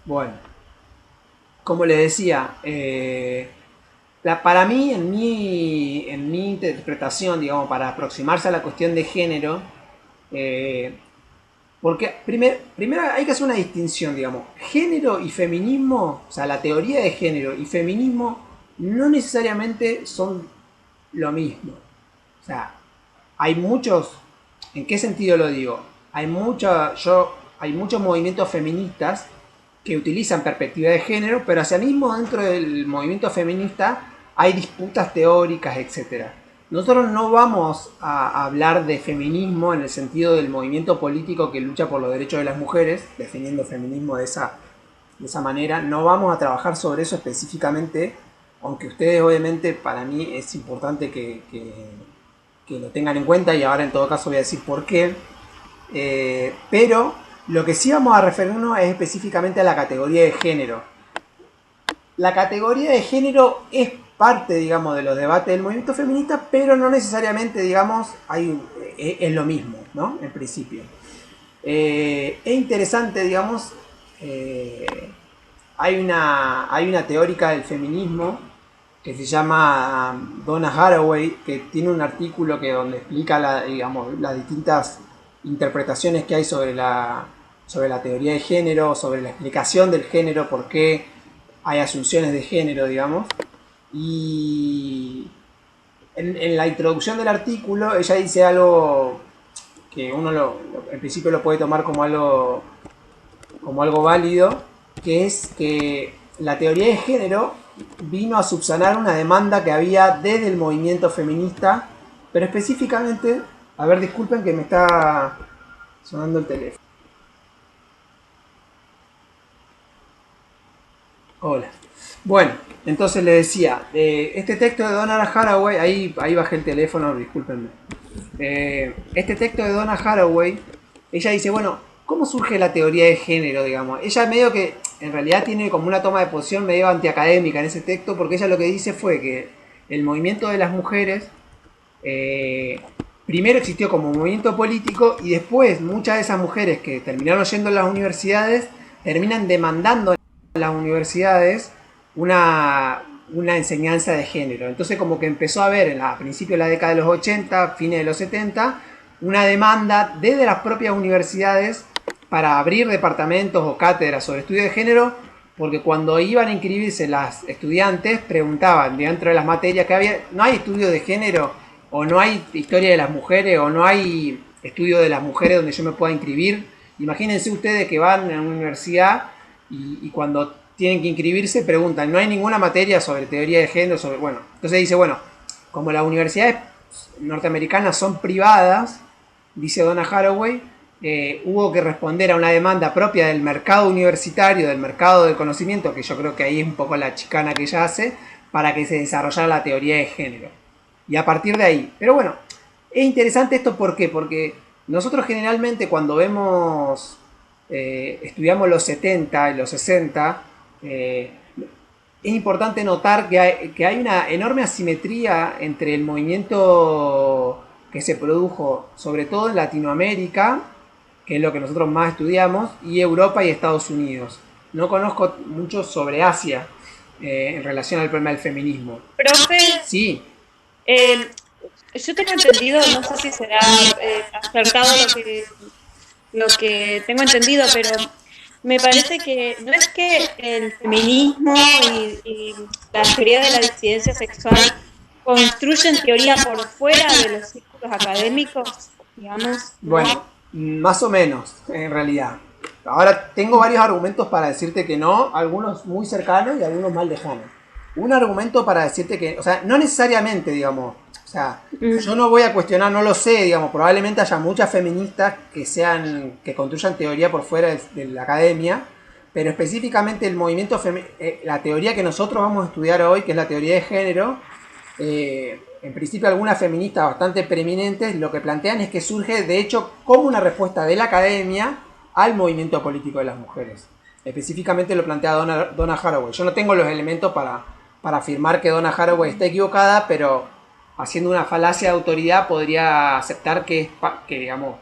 Bueno, como le decía, para mí, en mi interpretación, digamos, para aproximarse a la cuestión de género, eh, porque primero hay que hacer una distinción, digamos, género y feminismo, o sea, la teoría de género y feminismo no necesariamente son lo mismo. O sea, hay muchos, ¿en qué sentido lo digo? Hay muchos movimientos feministas que utilizan perspectiva de género, pero asimismo dentro del movimiento feminista hay disputas teóricas, etcétera. Nosotros no vamos a hablar de feminismo en el sentido del movimiento político que lucha por los derechos de las mujeres, definiendo feminismo de esa manera. No vamos a trabajar sobre eso específicamente, aunque ustedes obviamente para mí es importante que lo tengan en cuenta y ahora en todo caso voy a decir por qué. Pero lo que sí vamos a referirnos es específicamente a la categoría de género. La categoría de género es parte, digamos, de los debates del movimiento feminista, pero no necesariamente, digamos, es lo mismo, ¿no? En principio. Es interesante, digamos, eh, hay una teórica del feminismo que se llama Donna Haraway, que tiene un artículo donde explica digamos, las distintas interpretaciones que hay sobre la teoría de género, sobre la explicación del género, por qué hay asunciones de género, digamos. Y en la introducción del artículo ella dice algo que uno en principio lo puede tomar como algo válido, que es que la teoría de género vino a subsanar una demanda que había desde el movimiento feminista, pero específicamente, a ver, disculpen que me está sonando el teléfono. Hola. Bueno, entonces le decía, este texto de Donna Haraway, ahí bajé el teléfono, discúlpenme. Este texto de Donna Haraway, ella dice, bueno, ¿cómo surge la teoría de género, digamos? Ella medio que, en realidad tiene como una toma de posición medio antiacadémica en ese texto, porque ella lo que dice fue que el movimiento de las mujeres eh, primero existió como movimiento político y después muchas de esas mujeres que terminaron yendo a las universidades terminan demandando a las universidades una enseñanza de género. Entonces como que empezó a haber a principios de la década de los 80, fines de los 70, una demanda desde las propias universidades para abrir departamentos o cátedras sobre estudio de género, porque cuando iban a inscribirse las estudiantes preguntaban dentro de las materias que había, no hay estudio de género, o no hay historia de las mujeres, o no hay estudio de las mujeres donde yo me pueda inscribir. Imagínense ustedes que van a una universidad y cuando tienen que inscribirse preguntan, no hay ninguna materia sobre teoría de género, bueno, entonces dice, bueno, como las universidades norteamericanas son privadas, dice Donna Haraway, hubo que responder a una demanda propia del mercado universitario, del mercado del conocimiento, que yo creo que ahí es un poco la chicana que ella hace, para que se desarrollara la teoría de género. Y a partir de ahí. Pero bueno, es interesante esto, ¿por qué? Porque nosotros generalmente cuando estudiamos los 70 y los 60, es importante notar que hay una enorme asimetría entre el movimiento que se produjo, sobre todo en Latinoamérica, que es lo que nosotros más estudiamos, y Europa y Estados Unidos. No conozco mucho sobre Asia en relación al problema del feminismo. Profe, Sí, eh, yo tengo entendido, no sé si será acertado lo que tengo entendido, pero me parece que no es que el feminismo y la teoría de la disidencia sexual construyen teoría por fuera de los círculos académicos, digamos, bueno, ¿no? más o menos, en realidad. Ahora tengo varios argumentos para decirte que no, algunos muy cercanos y algunos más lejanos. Un argumento para decirte que, o sea, no necesariamente, digamos, o sea, yo Mm. no voy a cuestionar, no lo sé, digamos, probablemente haya muchas feministas que construyan teoría por fuera de la academia, pero específicamente el movimiento, la teoría que nosotros vamos a estudiar hoy, que es la teoría de género, en principio algunas feministas bastante preeminentes lo que plantean es que surge de hecho como una respuesta de la academia al movimiento político de las mujeres. Específicamente lo plantea Donna Haraway. Yo no tengo los elementos para afirmar que Donna Haraway está equivocada, pero haciendo una falacia de autoridad podría aceptar digamos,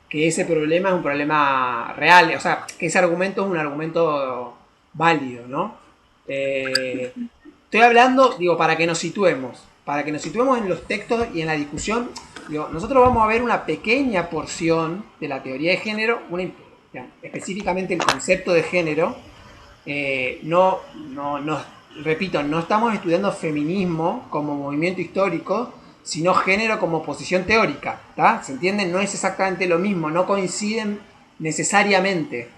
que ese problema es un problema real, o sea, que ese argumento es un argumento válido, ¿no? Estoy hablando, digo, para que nos situemos en los textos y en la discusión, digo, nosotros vamos a ver una pequeña porción de la teoría de género, específicamente el concepto de género. No, repito, no estamos estudiando feminismo como movimiento histórico, sino género como posición teórica, ¿está? ¿Se entiende? No es exactamente lo mismo, no coinciden necesariamente.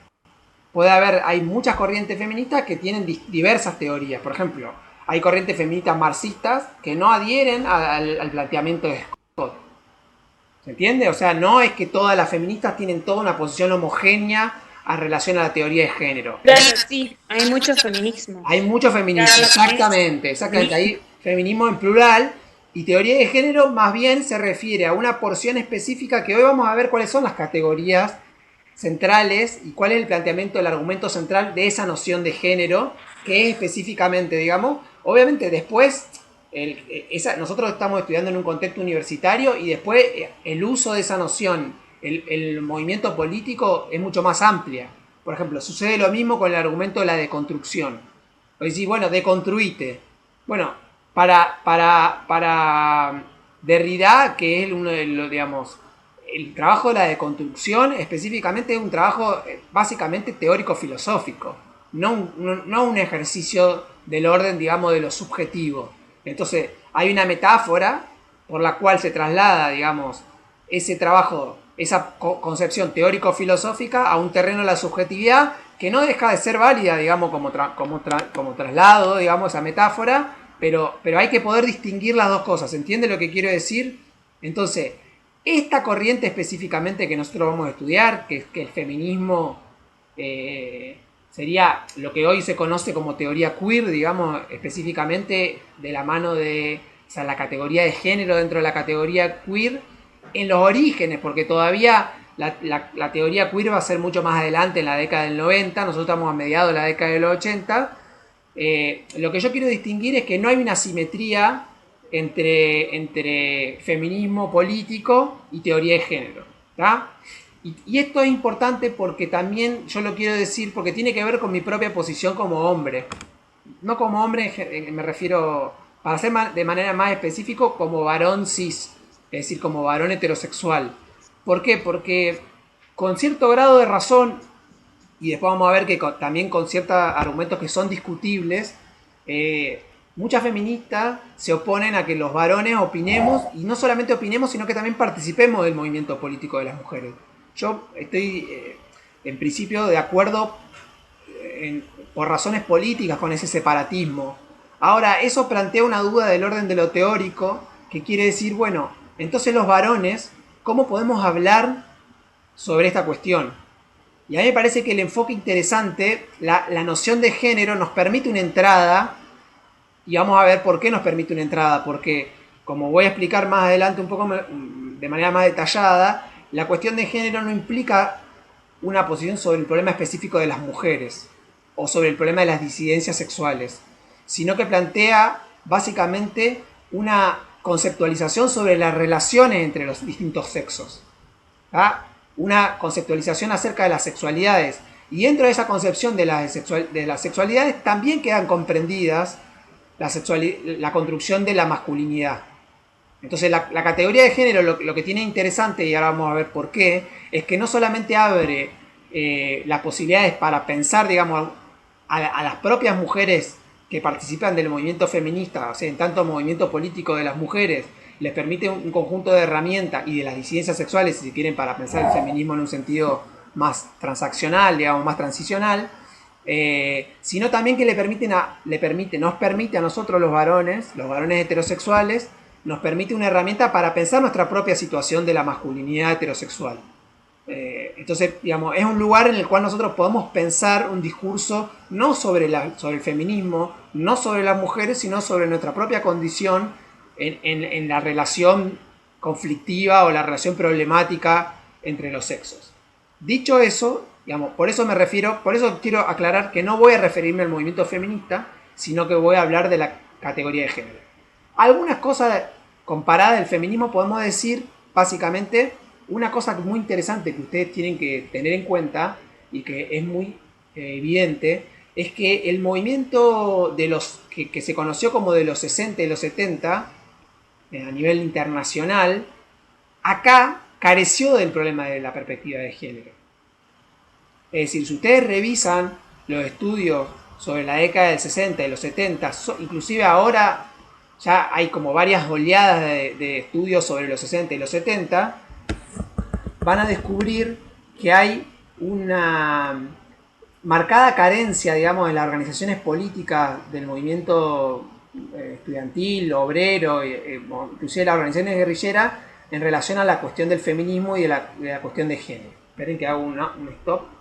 Hay muchas corrientes feministas que tienen diversas teorías. Por ejemplo, hay corrientes feministas marxistas que no adhieren al planteamiento de Scott. ¿Se entiende? O sea, no es que todas las feministas tienen toda una posición homogénea en relación a la teoría de género. Claro, sí, hay mucho feminismo. Hay mucho feminismo, Claro, exactamente. Hay feminismo en plural y teoría de género más bien se refiere a una porción específica que hoy vamos a ver cuáles son las categorías centrales y cuál es el planteamiento del argumento central de esa noción de género, que es específicamente, digamos, obviamente después nosotros estamos estudiando en un contexto universitario y después el uso de esa noción, el movimiento político es mucho más amplia. Por ejemplo, sucede lo mismo con el argumento de la deconstrucción. O decir, bueno, deconstruite. Bueno, para Derrida, que es uno de los, digamos, el trabajo de la deconstrucción específicamente es un trabajo básicamente teórico-filosófico, no un ejercicio del orden, digamos, de lo subjetivo. Entonces, hay una metáfora por la cual se traslada, digamos, ese trabajo, esa concepción teórico-filosófica a un terreno de la subjetividad que no deja de ser válida, digamos, como traslado, digamos, esa metáfora, pero hay que poder distinguir las dos cosas. ¿Entiende lo que quiero decir? Entonces, esta corriente específicamente que nosotros vamos a estudiar, que el feminismo sería lo que hoy se conoce como teoría queer, digamos, específicamente de la mano de, o sea, la categoría de género dentro de la categoría queer, en los orígenes, porque todavía la teoría queer va a ser mucho más adelante, en la década del 90, nosotros estamos a mediados de la década del 80. Lo que yo quiero distinguir es que no hay una simetría entre feminismo político y teoría de género. ¿Tá? Y esto es importante porque también yo lo quiero decir porque tiene que ver con mi propia posición como hombre. No como hombre, me refiero, para ser de manera más específica, como varón cis, es decir, como varón heterosexual. ¿Por qué? Porque con cierto grado de razón, y después vamos a ver que también con ciertos argumentos que son discutibles, muchas feministas se oponen a que los varones opinemos, y no solamente opinemos, sino que también participemos del movimiento político de las mujeres. Yo estoy en principio de acuerdo por razones políticas con ese separatismo. Ahora, eso plantea una duda del orden de lo teórico, que quiere decir, bueno, entonces los varones, ¿cómo podemos hablar sobre esta cuestión? Y a mí me parece que el enfoque interesante, la noción de género nos permite una entrada, y vamos a ver por qué nos permite una entrada, porque como voy a explicar más adelante un poco de manera más detallada, la cuestión de género no implica una posición sobre el problema específico de las mujeres o sobre el problema de las disidencias sexuales, sino que plantea básicamente una conceptualización sobre las relaciones entre los distintos sexos. ¿Ah? Una conceptualización acerca de las sexualidades. Y dentro de esa concepción de las sexualidades también quedan comprendidas la construcción de la masculinidad. Entonces la categoría de género lo que tiene interesante, y ahora vamos a ver por qué, es que no solamente abre las posibilidades para pensar, digamos, a las propias mujeres que participan del movimiento feminista, o sea, en tanto movimiento político de las mujeres, les permite un conjunto de herramientas y de las disidencias sexuales, si quieren, para pensar el feminismo en un sentido más transaccional, digamos, más transicional, sino también que nos permite a nosotros los varones heterosexuales, nos permite una herramienta para pensar nuestra propia situación de la masculinidad heterosexual. Entonces, digamos, es un lugar en el cual nosotros podemos pensar un discurso no sobre el feminismo, no sobre las mujeres, sino sobre nuestra propia condición en la relación conflictiva o la relación problemática entre los sexos. Dicho eso, digamos, por eso quiero aclarar que no voy a referirme al movimiento feminista, sino que voy a hablar de la categoría de género. Algunas cosas comparadas del feminismo podemos decir, básicamente, una cosa muy interesante que ustedes tienen que tener en cuenta y que es muy evidente, es que el movimiento de los que se conoció como de los 60 y los 70 a nivel internacional, acá careció del problema de la perspectiva de género. Es decir, si ustedes revisan los estudios sobre la década del 60 y los 70, inclusive ahora ya hay como varias oleadas de estudios sobre los 60 y los 70, van a descubrir que hay una marcada carencia, digamos, en las organizaciones políticas del movimiento estudiantil, obrero, inclusive las organizaciones guerrilleras, en relación a la cuestión del feminismo y de la cuestión de género. Esperen que hago un stop.